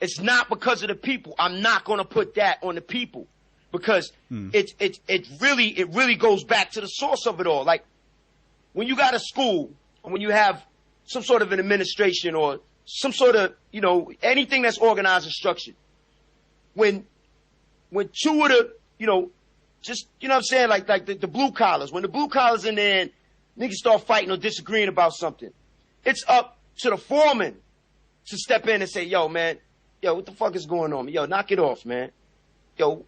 It's not because of the people. I'm not going to put that on the people because it really goes back to the source of it all. Like when you got a school, or when you have some sort of an administration or some sort of, anything that's organized and structured, when two of the, just, what I'm saying, like the blue collars, when the blue collars in there and niggas start fighting or disagreeing about something, it's up to the foreman to step in and say, yo, man, what the fuck is going on? Yo, knock it off, man. Yo,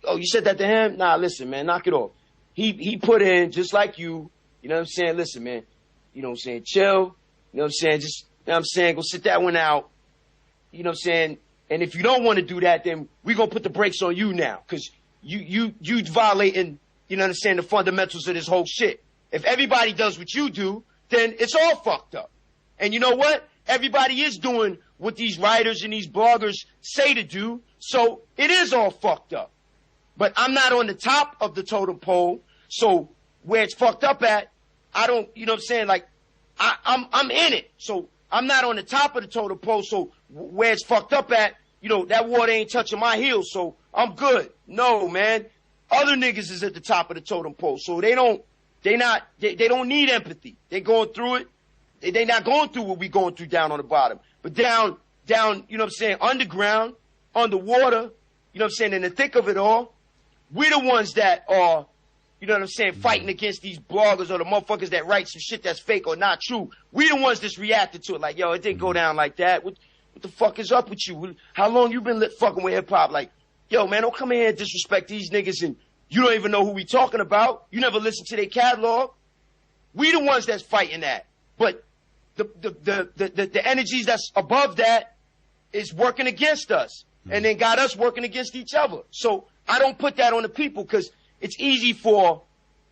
oh, you said that to him? Nah, listen, man, knock it off. He put in just like you know what I'm saying? Listen, man, you know what I'm saying? Chill, you know what I'm saying? Just, you know what I'm saying? Go sit that one out, you know what I'm saying? And if you don't want to do that, then we're going to put the brakes on you now because you violating, you know what I'm saying, the fundamentals of this whole shit. If everybody does what you do, then it's all fucked up. And you know what? Everybody is doing what these writers and these bloggers say to do, so it is all fucked up. But I'm not on the top of the totem pole, so where it's fucked up at, I don't, you know what I'm saying, like, I'm in it. So I'm not on the top of the totem pole, so where it's fucked up at, that water ain't touching my heels, so I'm good. No, man. Other niggas is at the top of the totem pole, so they don't need empathy. They going through it. They not going through what we going through down on the bottom. But down, you know what I'm saying, underground, underwater, you know what I'm saying, in the thick of it all, we're the ones that are, you know what I'm saying, fighting against these bloggers or the motherfuckers that write some shit that's fake or not true. We the ones that's reacted to it like, yo, it didn't go down like that. What the fuck is up with you? How long you been fucking with hip-hop? Like, yo, man, don't come in here and disrespect these niggas and you don't even know who we talking about. You never listen to their catalog. We the ones that's fighting that. But the energies that's above that is working against us and then got us working against each other. So I don't put that on the people because it's easy for,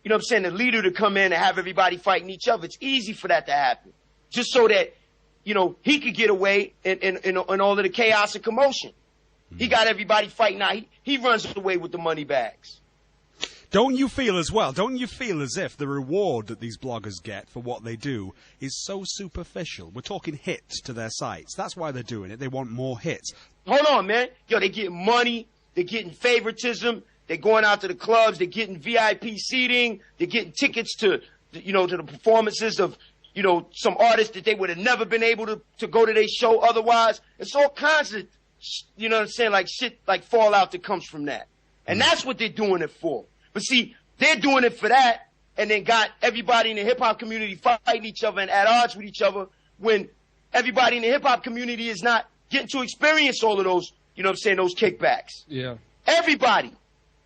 you know what I'm saying, the leader to come in and have everybody fighting each other. It's easy for that to happen just so that, he could get away in all of the chaos and commotion. He got everybody fighting out. He runs away with the money bags. Don't you feel as if the reward that these bloggers get for what they do is so superficial? We're talking hits to their sites. That's why they're doing it. They want more hits. Hold on, man. Yo, they getting money. They're getting favoritism. They're going out to the clubs. They're getting VIP seating. They're getting tickets to the performances of, some artists that they would have never been able to go to their show otherwise. It's all kinds of, you know what I'm saying, like shit, like fallout that comes from that. And that's what they're doing it for. But see, they're doing it for that and then got everybody in the hip-hop community fighting each other and at odds with each other when everybody in the hip-hop community is not getting to experience all of those, you know what I'm saying, those kickbacks. Yeah. Everybody.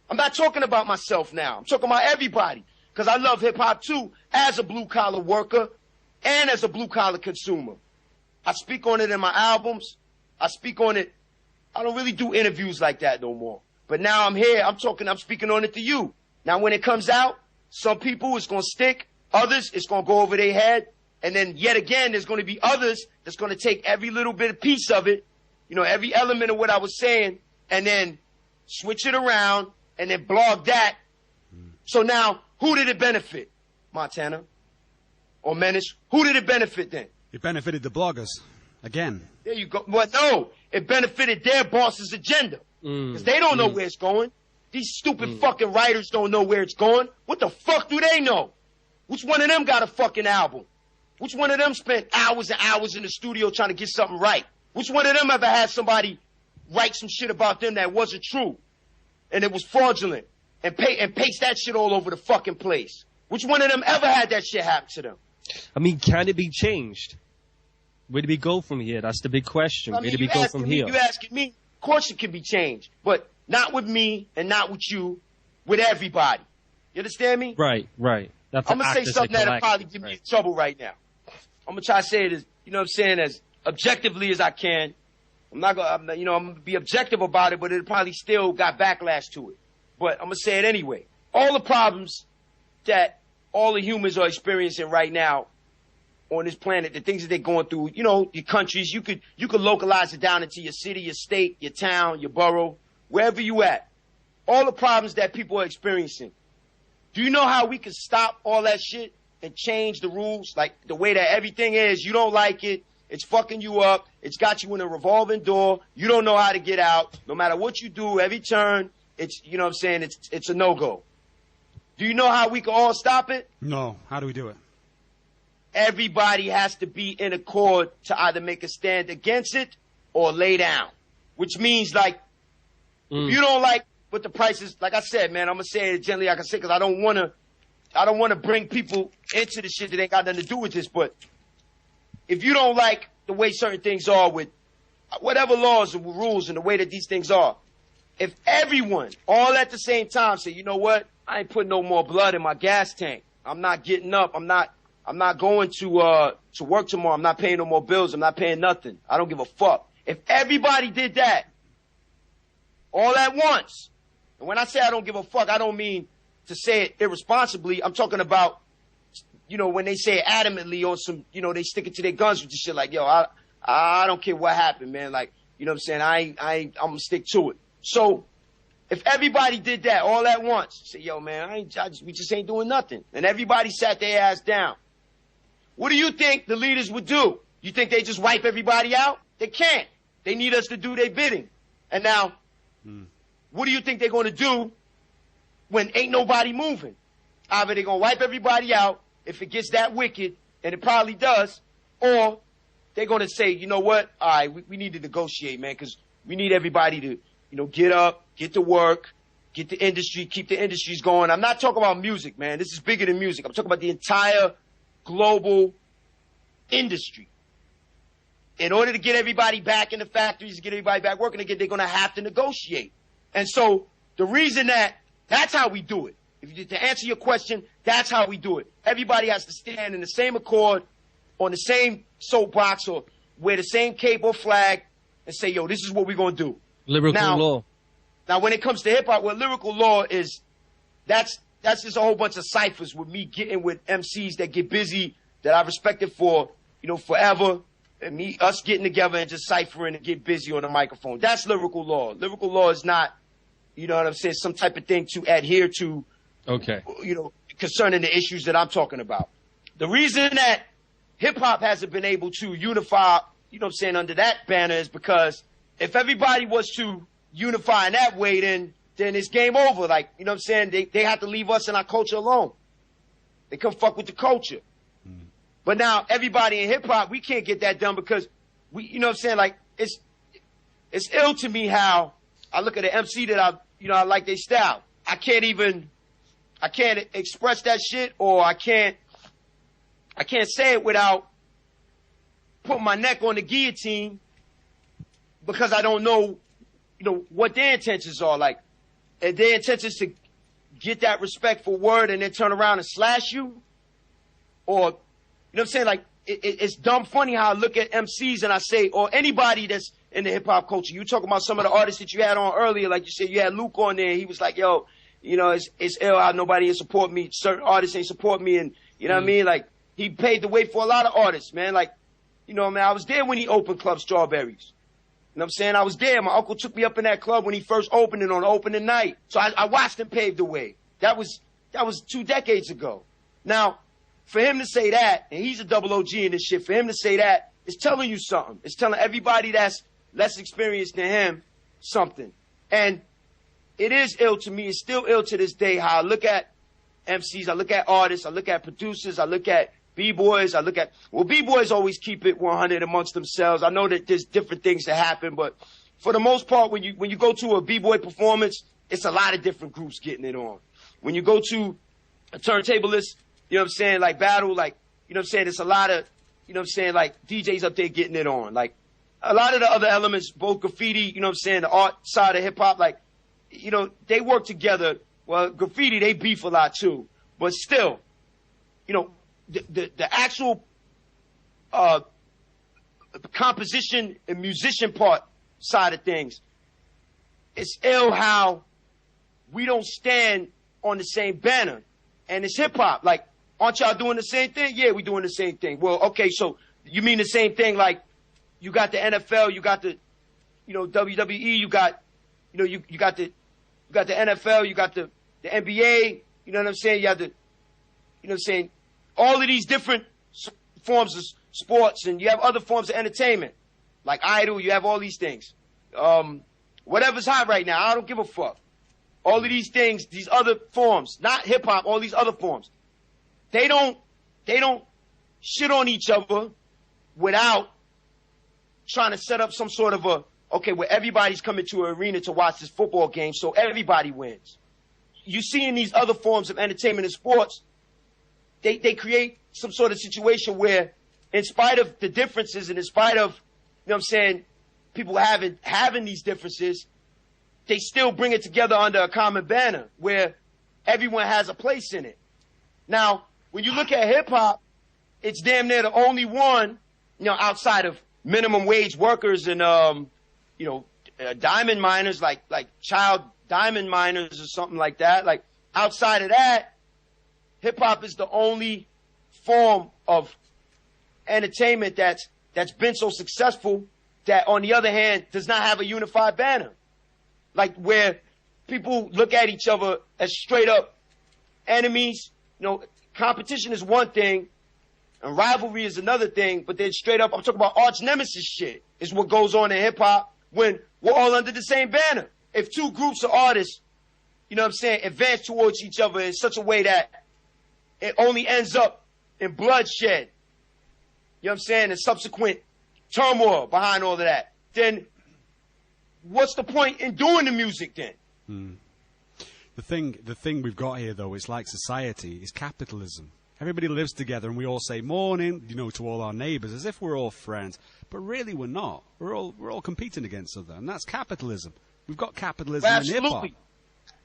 I'm not talking about myself now. I'm talking about everybody. Because I love hip-hop, too, as a blue-collar worker and as a blue-collar consumer. I speak on it in my albums. I speak on it. I don't really do interviews like that no more. But now I'm here. I'm speaking on it to you. Now, when it comes out, some people it's going to stick. Others, it's going to go over their head. And then yet again, there's going to be others that's going to take every little bit of piece of it, every element of what I was saying, and then switch it around and then blog that. So now, who did it benefit? Montana or Menace? Who did it benefit then? It benefited the bloggers. Again. There you go. Well, no, it benefited their boss's agenda. Because they don't know where it's going. These stupid fucking writers don't know where it's going. What the fuck do they know? Which one of them got a fucking album? Which one of them spent hours and hours in the studio trying to get something right? Which one of them ever had somebody write some shit about them that wasn't true and it was fraudulent and paste that shit all over the fucking place? Which one of them ever had that shit happen to them? I mean, can it be changed? Where do we go from here? That's the big question. Where do we go from here? You asking me? Of course it can be changed, but not with me and not with you, with everybody. You understand me? Right. I'm going to say something that'll probably get me in trouble right now. I'm going to try to say it as, you know what I'm saying, as objectively as I can. I'm going to be objective about it, but it'll probably still got backlash to it. But I'm going to say it anyway. All the problems that all the humans are experiencing right now on this planet, the things that they're going through, your countries, you could localize it down into your city, your state, your town, your borough, wherever you at. All the problems that people are experiencing. Do you know how we can stop all that shit and change the rules? Like the way that everything is, you don't like it, It's fucking you up. It's got you in a revolving door. You don't know how to get out. No matter what you do, every turn, it's, you know what I'm saying, it's a no-go. Do you know how we can all stop it? No. How do we do it? Everybody has to be in accord to either make a stand against it or lay down. Which means, like, if you don't like what the price is, like I said, man, I'm going to say it gently, like I said, because I don't want to bring people into the shit that ain't got nothing to do with this, but if you don't like the way certain things are with whatever laws and rules and the way that these things are, if everyone all at the same time say, you know what, I ain't putting no more blood in my gas tank. I'm not getting up. I'm not going to work tomorrow. I'm not paying no more bills. I'm not paying nothing. I don't give a fuck. If everybody did that all at once, and when I say I don't give a fuck, I don't mean to say it irresponsibly. I'm talking about, you know, when they say it adamantly or some, you know, they stick it to their guns with this shit like, yo, I don't care what happened, man. Like, you know what I'm saying? I'm going to stick to it. So if everybody did that all at once, say, yo, man, we just ain't doing nothing. And everybody sat their ass down. What do you think the leaders would do? You think they just wipe everybody out? They can't. They need us to do their bidding. And now, what do you think they're going to do when ain't nobody moving? Either they're going to wipe everybody out if it gets that wicked, and it probably does, or they're going to say, you know what? All right, we need to negotiate, man, because we need everybody to, you know, get up, get to work, get the industry, keep the industries going. I'm not talking about music, man. This is bigger than music. I'm talking about the entire global industry. In order to get everybody back in the factories, to get everybody back working again, they're going to have to negotiate. And so the reason that's how we do it. To answer your question, that's how we do it. Everybody has to stand in the same accord, on the same soapbox, or wear the same cape or flag, and say, yo, this is what we're going to do. Lyrical law. Now, when it comes to hip-hop, what lyrical law is, that's just a whole bunch of ciphers with me getting with MCs that get busy, that I've respected for, you know, forever, and us getting together and just ciphering and get busy on the microphone. That's lyrical law. Lyrical law is not, you know what I'm saying, some type of thing to adhere to, you know, concerning the issues that I'm talking about. The reason that hip-hop hasn't been able to unify, you know what I'm saying, under that banner is because if everybody was to unify in that way, then it's game over. Like, you know what I'm saying? They have to leave us and our culture alone. They come fuck with the culture. But now everybody in hip hop, we can't get that done because you know what I'm saying? Like, it's ill to me how I look at an MC that I like their style. I can't express that shit, or I can't say it without putting my neck on the guillotine because I don't know, you know, what their intentions are. Like, if their intentions to get that respectful word and then turn around and slash you, or, you know what I'm saying? Like, it's dumb funny how I look at MCs and I say, or anybody that's in the hip hop culture. You talking about some of the artists that you had on earlier, like you said, you had Luke on there. And he was like, yo, you know, it's ill how nobody ain't support me. Certain artists ain't support me. And you know what I mean? Like, he paved the way for a lot of artists, man. Like, you know, man, I was there when he opened Club Strawberries. You know what I'm saying? I was there. My uncle took me up in that club when he first opened it on opening night. So I watched him pave the way. That was 2 decades ago. Now, for him to say that, and he's a double OG in this shit, for him to say that, it's telling you something. It's telling everybody that's less experienced than him something. And it is ill to me. It's still ill to this day how I look at MCs, I look at artists, I look at producers, I look at B-boys, B-boys always keep it 100 amongst themselves. I know that there's different things that happen, but for the most part, when you go to a B-boy performance, it's a lot of different groups getting it on. When you go to a turntablist, you know what I'm saying, like battle, like, you know what I'm saying, it's a lot of, you know what I'm saying, like DJs up there getting it on. Like, a lot of the other elements, both graffiti, you know what I'm saying, the art side of hip-hop, like, you know, they work together. Well, graffiti, they beef a lot too. But still, you know, the actual composition and musician part side of things, it's ill how we don't stand on the same banner. And it's hip-hop. Like, aren't y'all doing the same thing? Yeah, we doing the same thing. Well, okay, so you mean the same thing like you got the NFL, you got the, you know, WWE, you got, you know, you got the NFL, you got the NBA, you know what I'm saying? You have the, you know what I'm saying? All of these different forms of sports, and you have other forms of entertainment, like Idol. You have all these things. Whatever's hot right now, I don't give a fuck. All of these things, these other forms, not hip hop, all these other forms, they don't shit on each other without trying to set up some sort of where everybody's coming to an arena to watch this football game, so everybody wins. You see in these other forms of entertainment and sports, they create some sort of situation where, in spite of the differences and in spite of, you know what I'm saying, people having these differences, they still bring it together under a common banner where everyone has a place in it. Now, when you look at hip hop, it's damn near the only one, outside of minimum wage workers and, diamond miners, like child diamond miners or something like that. Like, outside of that, hip hop is the only form of entertainment that's been so successful that, on the other hand, does not have a unified banner. Like, where people look at each other as straight up enemies. Competition is one thing and rivalry is another thing, but then straight up, I'm talking about arch nemesis shit is what goes on in hip hop when we're all under the same banner. If two groups of artists, advance towards each other in such a way that it only ends up in bloodshed, and subsequent turmoil behind all of that, then what's the point in doing the music then? The thing we've got here, though, is like society, is capitalism. Everybody lives together and we all say morning, to all our neighbours as if we're all friends. But really we're not. We're all competing against each other, and that's capitalism. We've got capitalism in hip-hop.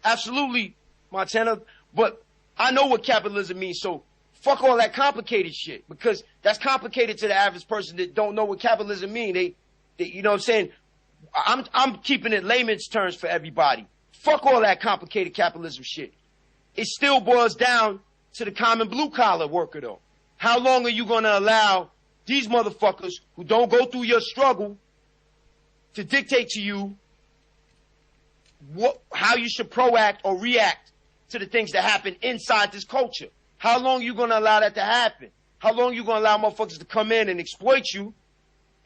Absolutely, Montana. But I know what capitalism means, so fuck all that complicated shit, because that's complicated to the average person that don't know what capitalism means. They you know what I'm saying? I'm keeping it layman's terms for everybody. Fuck all that complicated capitalism shit. It still boils down to the common blue-collar worker, though. How long are you going to allow these motherfuckers who don't go through your struggle to dictate to you how you should proact or react to the things that happen inside this culture? How long are you going to allow that to happen? How long are you going to allow motherfuckers to come in and exploit you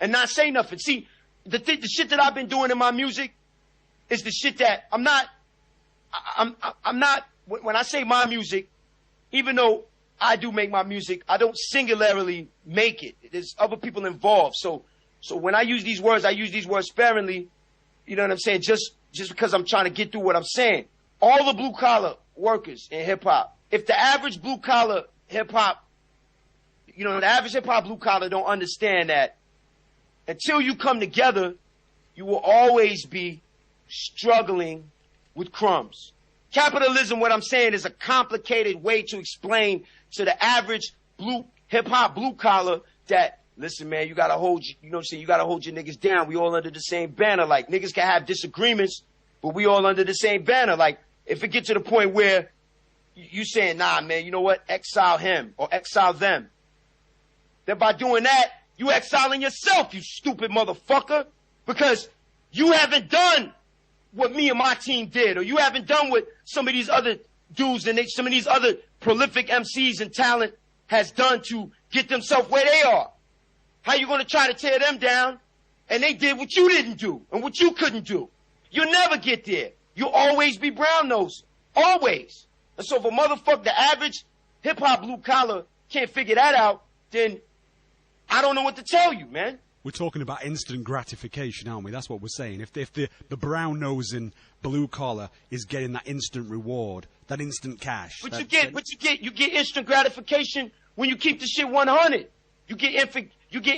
and not say nothing? See, the shit that I've been doing in my music is the shit that I'm not, when I say my music, even though I do make my music, I don't singularly make it. There's other people involved. So when I use these words, I use these words sparingly, you know what I'm saying? Just because I'm trying to get through what I'm saying. All the blue collar workers in hip hop, if the average blue collar hip hop, the average hip hop blue collar don't understand that until you come together, you will always be struggling with crumbs. Capitalism, what I'm saying, is a complicated way to explain to the average hip hop blue collar that, listen, man, you gotta hold, you gotta hold your niggas down. We all under the same banner. Like, niggas can have disagreements, but we all under the same banner. Like, if it gets to the point where you saying, nah, man, you know what? Exile him or exile them. Then by doing that, you exiling yourself, you stupid motherfucker, because you haven't done what me and my team did, or you haven't done what some of these other dudes and some of these other prolific MCs and talent has done to get themselves where they are. How you going to try to tear them down? And they did what you didn't do and what you couldn't do. You'll never get there. You'll always be brown nosed. Always. And so if a motherfucker, the average hip hop blue collar can't figure that out, then I don't know what to tell you, man. We're talking about instant gratification, aren't we? That's what we're saying. If the brown-nosing blue collar is getting that instant reward, that instant cash. But you get instant gratification when you keep the shit 100. You get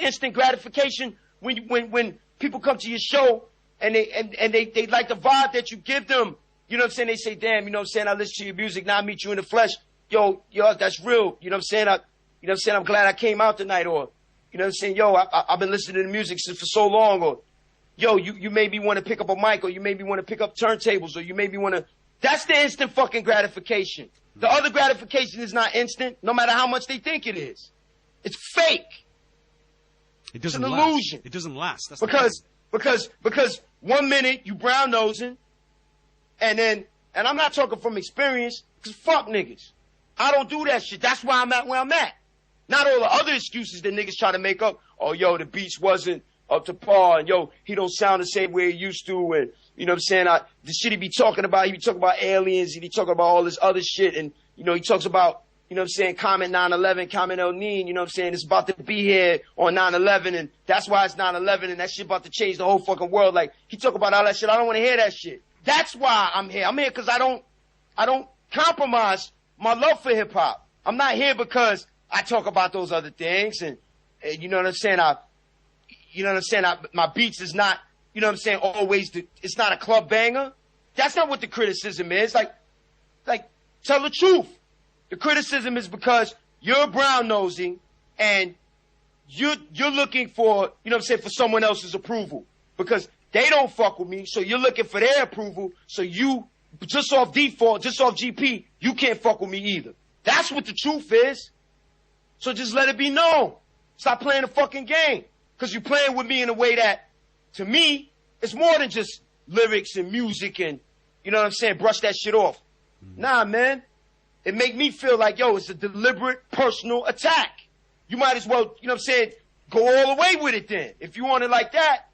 instant gratification when people come to your show and they like the vibe that you give them. You know what I'm saying? They say, damn, you know what I'm saying? I listen to your music, now I meet you in the flesh. Yo, that's real. You know what I'm saying? I'm glad I came out tonight, or you know what I'm saying? Yo, I've been listening to the music for so long, or yo, you made me want to pick up a mic, or you made me want to pick up turntables, or you made me want to. That's the instant fucking gratification. The other gratification is not instant, no matter how much they think it is. It's fake. It's an illusion. It doesn't last. That's because 1 minute you brown nosing, and I'm not talking from experience, because fuck niggas. I don't do that shit. That's why I'm at where I'm at. Not all the other excuses that niggas try to make up. Oh, yo, the beats wasn't up to par, and yo, he don't sound the same way he used to, and you know what I'm saying? The shit he be talking about aliens, and he talking about all this other shit, and you know, he talks about, you know what I'm saying, Comment 9/11, Comment El Neen, you know what I'm saying? It's about to be here on 9/11, and that's why it's 9/11, and that shit about to change the whole fucking world. Like, he talk about all that shit. I don't want to hear that shit. That's why I'm here. I'm here because I don't compromise my love for hip hop. I'm not here because I talk about those other things, and you know what I'm saying? My beats is not, you know what I'm saying, always it's not a club banger. That's not what the criticism is. Like, tell the truth. The criticism is because you're brown nosing and you're looking for, you know what I'm saying, for someone else's approval. Because they don't fuck with me, so you're looking for their approval, so you, just off default, just off GP, you can't fuck with me either. That's what the truth is. So just let it be known. Stop playing the fucking game. Because you're playing with me in a way that, to me, it's more than just lyrics and music and, you know what I'm saying, brush that shit off. Nah, man. It make me feel like, yo, it's a deliberate personal attack. You might as well, you know what I'm saying, go all the way with it then. If you want it like that,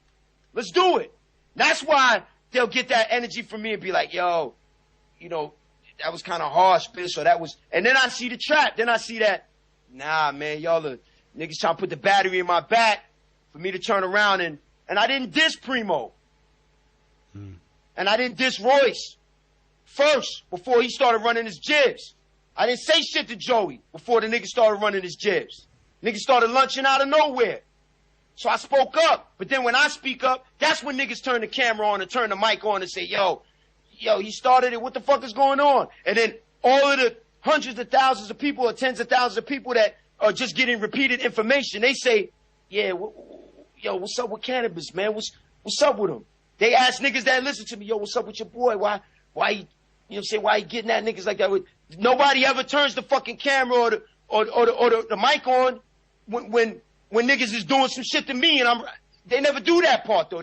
let's do it. That's why they'll get that energy from me and be like, yo, you know, that was kind of harsh, bitch, or that was, and then I see the trap. Then I see that, nah, man, y'all are niggas trying to put the battery in my back for me to turn around and I didn't diss Primo. And I didn't diss Royce first before he started running his jibs. I didn't say shit to Joey before the nigga started running his jibs. Niggas started lunching out of nowhere. So I spoke up. But then when I speak up, that's when niggas turn the camera on and turn the mic on and say, yo, he started it. What the fuck is going on? And then all of the hundreds of thousands of people or tens of thousands of people that are just getting repeated information, they say, yeah, yo, what's up with CANIBUS, man? What's up with him? They ask niggas that listen to me, yo, what's up with your boy? Why he, you know what I'm saying, why he getting at niggas like that? Nobody ever turns the fucking camera or the mic on when niggas is doing some shit to me, and they never do that part though.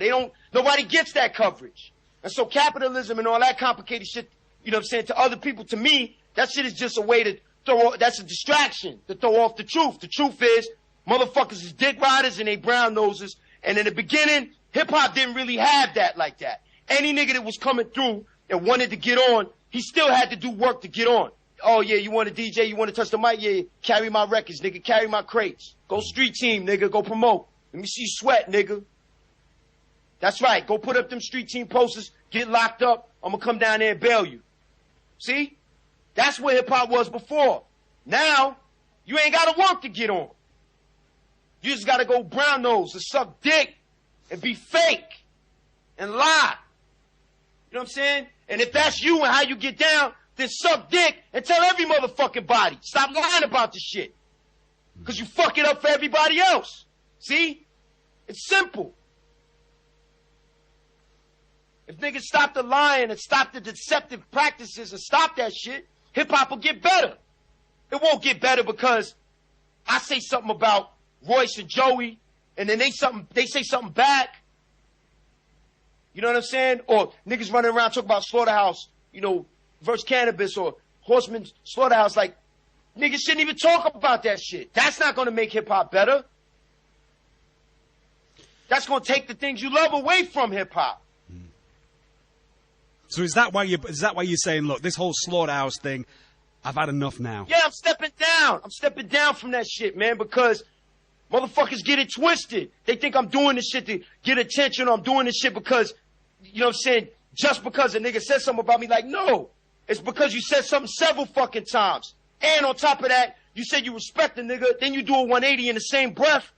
Nobody gets that coverage. And so capitalism and all that complicated shit, you know what I'm saying, to other people, to me, that shit is just a way to that's a distraction to throw off the truth. The truth is, motherfuckers is dick riders and they brown noses. And in the beginning, hip hop didn't really have that like that. Any nigga that was coming through and wanted to get on, he still had to do work to get on. Oh yeah, you want to DJ, you want to touch the mic? Yeah, carry my records, nigga, carry my crates. Go street team, nigga, go promote. Let me see you sweat, nigga. That's right, go put up them street team posters, get locked up, I'm gonna come down there and bail you. See? That's where hip hop was before. Now, you ain't gotta work to get on. You just gotta go brown nose and suck dick and be fake and lie. You know what I'm saying? And if that's you and how you get down, then suck dick and tell every motherfucking body. Stop lying about this shit. Because you fuck it up for everybody else. See? It's simple. If niggas stop the lying and stop the deceptive practices and stop that shit, hip-hop will get better. It won't get better because I say something about Royce and Joey, and then they say something back. You know what I'm saying? Or niggas running around talking about Slaughterhouse, you know, versus CANIBUS, or Horseman Slaughterhouse. Like, niggas shouldn't even talk about that shit. That's not going to make hip-hop better. That's going to take the things you love away from hip-hop. So is that why you're saying, look, this whole Slaughterhouse thing, I've had enough now? Yeah, I'm stepping down. I'm stepping down from that shit, man, because motherfuckers get it twisted. They think I'm doing this shit to get attention, or I'm doing this shit because, you know what I'm saying, just because a nigga said something about me. Like, no. It's because you said something several fucking times. And on top of that, you said you respect the nigga, then you do a 180 in the same breath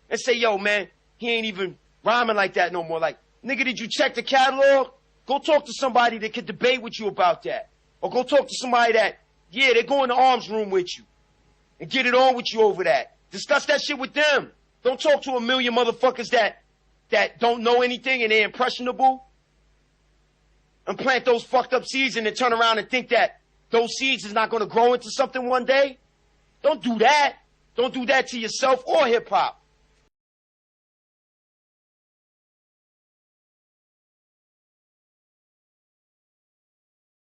and say, yo, man, he ain't even rhyming like that no more. Like, nigga, did you check the catalog? Go talk to somebody that can debate with you about that. Or go talk to somebody that, yeah, they go in the arms room with you and get it on with you over that. Discuss that shit with them. Don't talk to a million motherfuckers that don't know anything and they're impressionable and plant those fucked up seeds and then turn around and think that those seeds is not going to grow into something one day. Don't do that. Don't do that to yourself or hip hop.